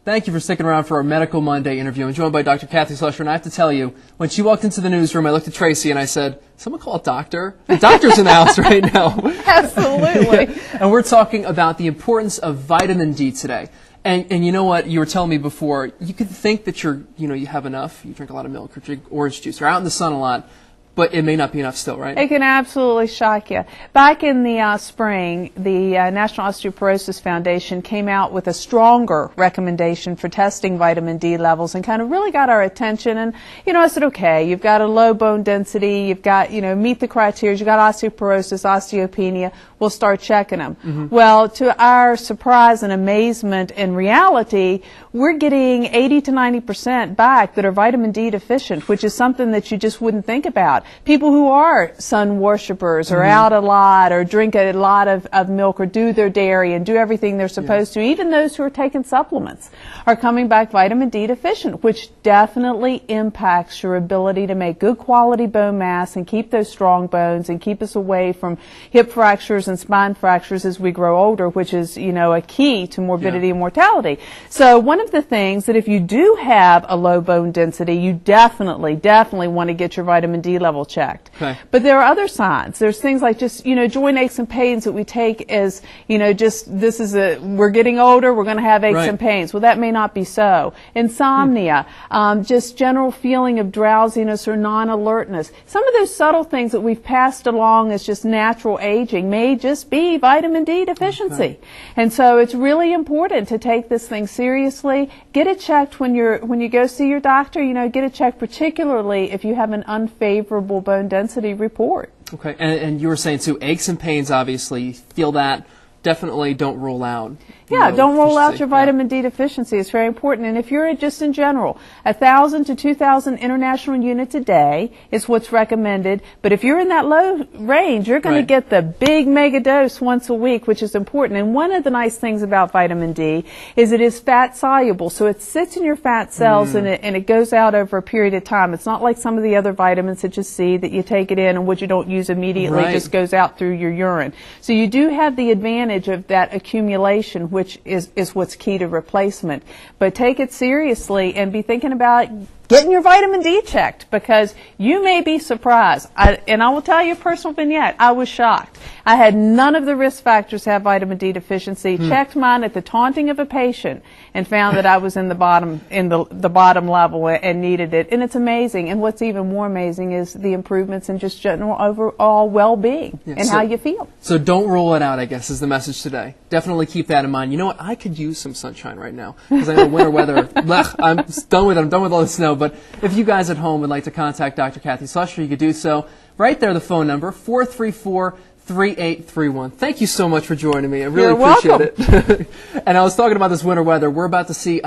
Thank you for sticking around for our Medical Monday interview. I'm joined by Dr. Kathy Slusher, and I have to tell you, when she walked into the newsroom, I looked at Tracy and I said, someone call a doctor? The doctor's in the house right now. Absolutely. And we're talking about the importance of vitamin D today. And you know what, you were telling me before, you could think that you have enough, you drink a lot of milk or drink orange juice, or out in the sun a lot, but it may not be enough still, right? It can absolutely shock you. Back in the spring, the National Osteoporosis Foundation came out with a stronger recommendation for testing vitamin D levels and kind of really got our attention. And, I said, okay, you've got a low bone density, you've got, meet the criteria, you've got osteoporosis, osteopenia, we'll start checking them. Mm-hmm. Well, to our surprise and amazement and reality, we're getting 80 to 90% back that are vitamin D deficient, which is something that you just wouldn't think about. People who are sun worshipers or out a lot or drink a lot of milk or do their dairy and do everything they're supposed to, even those who are taking supplements, are coming back vitamin D deficient, which definitely impacts your ability to make good quality bone mass and keep those strong bones and keep us away from hip fractures and spine fractures as we grow older, which is, a key to morbidity and mortality. So one of the things that if you do have a low bone density, you definitely want to get your vitamin D level checked. Okay. But there are other signs. There's things like just, joint aches and pains that we take as, we're getting older, we're going to have aches and pains. Well, that may not be so. Insomnia, just general feeling of drowsiness or non-alertness. Some of those subtle things that we've passed along as just natural aging may just be vitamin D deficiency. Okay. And so it's really important to take this thing seriously. Get it checked when you go see your doctor. Get it checked particularly if you have an unfavorable bone density report. Okay, and you were saying too, aches and pains, obviously, you feel that, definitely don't rule out. Yeah, don't rule out your vitamin D deficiency. It's very important. And if you're just in general, 1,000 to 2,000 international units a day is what's recommended. But if you're in that low range, you're going to get the big mega dose once a week, which is important. And one of the nice things about vitamin D is it is fat soluble. So it sits in your fat cells and it goes out over a period of time. It's not like some of the other vitamins that you see that you take it in and what you don't use immediately just goes out through your urine. So you do have the advantage of that accumulation, which is what's key to replacement. But take it seriously and be thinking about getting your vitamin D checked, because you may be surprised. And I will tell you a personal vignette. I was shocked. I had none of the risk factors have vitamin D deficiency. Checked mine at the taunting of a patient and found that I was in the bottom level and needed it. And it's amazing. And what's even more amazing is the improvements in just general overall well-being and how you feel. So don't rule it out, I guess, is the message today. Definitely keep that in mind. You know what? I could use some sunshine right now because I know winter weather. I'm done with it. I'm done with all the snow. But if you guys at home would like to contact Dr. Kathy Slusher, you could do so. Right there, the phone number, 434-3831. Thank you so much for joining me. I really appreciate it. And I was talking about this winter weather. We're about to see